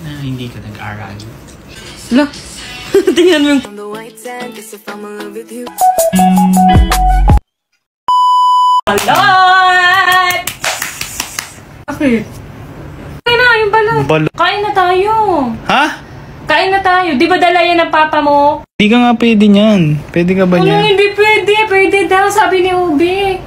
na hindi ka nag-aral. Lah, tingnan mo yung... Balot! Bakit? Kain na, yung balot. Kain na tayo. Ha? Kain na tayo. Di ba dala yan ng papa mo? Hindi ka nga pwede niyan. Pwede ka ba niyan? Hindi pwede. Pwede daw, sabi ni Ubi.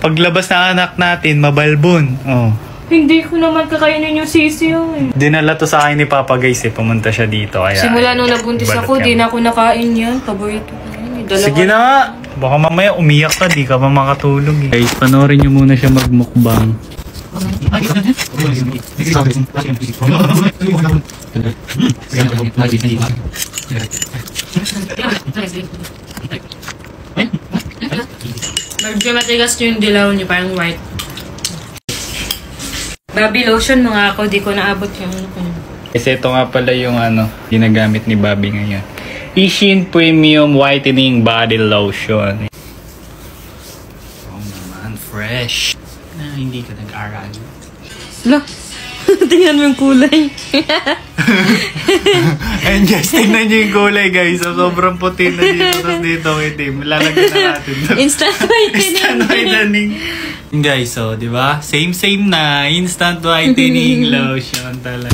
Paglabas ng anak natin, mabalbon. Oh. Hindi ko naman kakainin yung sisiyo eh. Dinala to sa akin ni Papa guys eh. Pumunta siya dito. Kaya, simula nung nabuntis ako, di na ako nakain yan. Paborito ko yan. Sige na nga. Baka mamaya umiyak ka, di ka pa makatulog eh. Guys, panoorin nyo muna siya magmukbang. Medyo matigas yung dilaw niyo, parang white. Baby lotion mo nga ako, di ko naabot yung ano ko. Kasi ito nga pala yung ginagamit ni Bobby ngayon. Ishin Premium Whitening Body Lotion. Oh naman, fresh. Na hindi ka nag-aral. Lah, tingnan mo yung kulay. And guys, tingnan nyo yung kulay guys. Sobrang puti na dito. Tapos dito itim. Lalagyan na natin. Instant whitening. Instant whitening. Guys, so, di ba? Same na. Instant whitening lotion talaga.